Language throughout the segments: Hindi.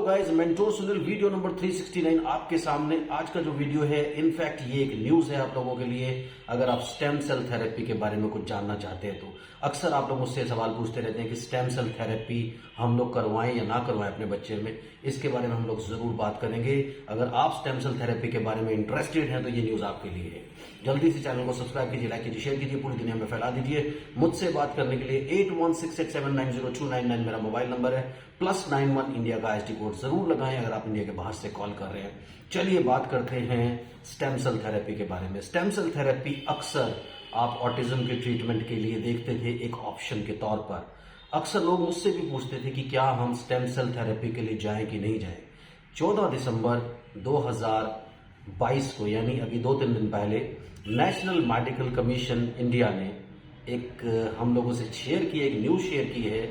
Guys, mentor Sunil video number 369 आपके सामने। आज का जो वीडियो है, इनफैक्ट ये एक न्यूज है आप लोगों के लिए। अगर आप स्टेम सेल थेरेपी के बारे में कुछ जानना चाहते हैं तो अक्सर आप लोग मुझसे सवाल पूछते रहते हैं कि स्टेम सेल थेरेपी हम लोग करवाएं या ना करवाएं अपने बच्चे में। इसके बारे में हम लोग जरूर बात करेंगे। अगर आप स्टेम सेल थेरेपी के बारे में इंटरेस्टेड हैं तो ये न्यूज आपके लिए है। जल्दी से चैनल को सब्सक्राइब कीजिए, लाइक कीजिए, शेयर कीजिए, पूरी दुनिया में फैला दीजिए। मुझसे बात करने के लिए 8166790299 मेरा मोबाइल नंबर है, +91 इंडिया का एसडी कोड जरूर लगाएं अगर आप इंडिया के बाहर से कॉल कर रहे हैं। चलिए बात करते हैं स्टेम सेल थेरेपी के बारे में। स्टेम सेल थेरेपी अक्सर आप ऑटिज्म के ट्रीटमेंट के लिए देखते थे एक ऑप्शन के तौर पर। अक्सर लोग मुझसे भी पूछते थे कि क्या हम स्टेम सेल थेरेपी के लिए जाएं कि नहीं जाएं। 14 दिसंबर 2022 को, यानी अभी 2-3 दिन पहले, नेशनल मेडिकल कमीशन इंडिया ने एक हम लोगों से शेयर की, एक न्यूज शेयर की है,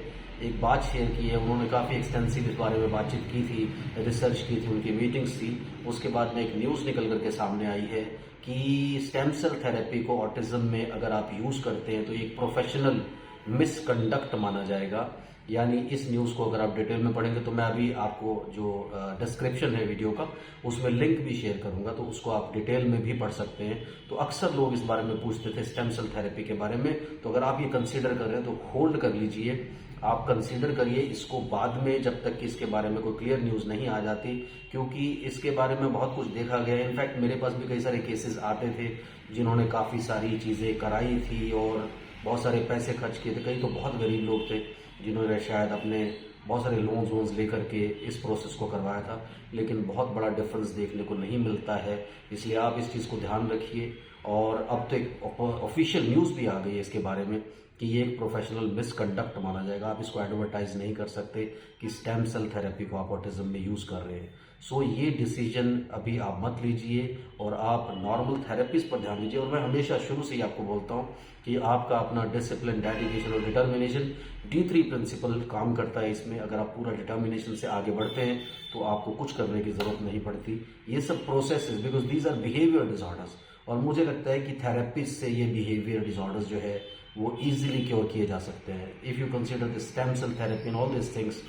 एक बात शेयर की है। उन्होंने काफ़ी एक्सटेंसिव इस बारे में बातचीत की थी, रिसर्च की थी, उनकी मीटिंग्स थी। उसके बाद में एक न्यूज़ निकल करके सामने आई है कि स्टेम सेल थेरेपी को ऑटिज्म में अगर आप यूज़ करते हैं तो एक प्रोफेशनल मिसकंडक्ट माना जाएगा। यानी इस न्यूज़ को अगर आप डिटेल में पढ़ेंगे तो मैं अभी आपको जो डिस्क्रिप्शन है वीडियो का, उसमें लिंक भी शेयर करूंगा, तो उसको आप डिटेल में भी पढ़ सकते हैं। तो अक्सर लोग इस बारे में पूछते थे स्टेम सेल थेरेपी के बारे में। तो अगर आप ये कंसीडर कर रहे हैं तो होल्ड कर लीजिए, आप कंसीडर करिए इसको बाद में, जब तक कि इसके बारे में कोई क्लियर न्यूज़ नहीं आ जाती, क्योंकि इसके बारे में बहुत कुछ देखा गया है। इनफैक्ट मेरे पास भी कई सारे केसेस आते थे जिन्होंने काफ़ी सारी चीज़ें कराई थी और बहुत सारे पैसे खर्च किए थे। कई तो बहुत गरीब लोग थे जिन्होंने शायद अपने बहुत सारे लोन्स लेकर के इस प्रोसेस को करवाया था, लेकिन बहुत बड़ा डिफरेंस देखने को नहीं मिलता है। इसलिए आप इस चीज़ को ध्यान रखिए। और अब तो एक ऑफिशियल न्यूज़ भी आ गई है इसके बारे में कि ये एक प्रोफेशनल मिसकंडक्ट माना जाएगा। आप इसको एडवर्टाइज नहीं कर सकते कि स्टेम सेल थेरेपी को आप ऑटिज्म में यूज़ कर रहे हैं। सो ये डिसीजन अभी आप मत लीजिए और आप नॉर्मल थेरेपीज पर ध्यान दीजिए। और मैं हमेशा शुरू से ही आपको बोलता हूँ कि आपका अपना डिसिप्लिन, डेडिकेशन और डिटर्मिनेशन, D3 प्रिंसिपल काम करता है इसमें। अगर आप पूरा डिटर्मिनेशन से आगे बढ़ते हैं तो आपको कुछ करने की जरूरत नहीं पड़ती। ये सब processes, because these are behaviour disorders, और मुझे लगता है कि थेरेपिस्ट से ये बिहेवियर डिसऑर्डर्स जो है वो इजीली क्योर किए जा सकते हैं। If you consider the stem cell therapy and all this things,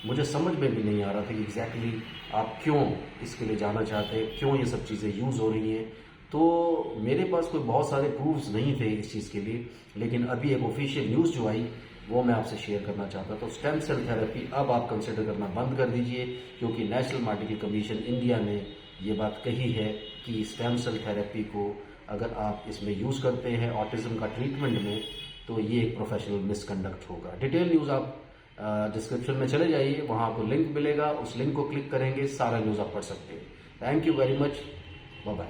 मुझे समझ में भी नहीं आ रहा था कि एग्जैक्टली आप क्यों इसके लिए जाना चाहते हैं, क्यों ये सब चीज़ें यूज़ हो रही हैं। तो मेरे पास कोई बहुत सारे प्रूफ्स नहीं थे इस चीज़ के लिए, लेकिन अभी एक ऑफिशियल न्यूज़ जो आई वो मैं आपसे शेयर करना चाहता। तो स्टेम सेल थेरेपी अब आप कंसिडर करना बंद कर दीजिए, क्योंकि नेशनल मेडिकल कमीशन इंडिया ने ये बात कही है कि स्टेम सेल थेरेपी को अगर आप इसमें यूज़ करते हैं ऑटिज्म का ट्रीटमेंट में तो ये एक प्रोफेशनल मिसकंडक्ट होगा। डिटेल न्यूज़ आप डिस्क्रिप्शन में चले जाइए, वहाँ आपको लिंक मिलेगा, उस लिंक को क्लिक करेंगे, सारा न्यूज़ आप पढ़ सकते हैं। Thank you very much, bye bye.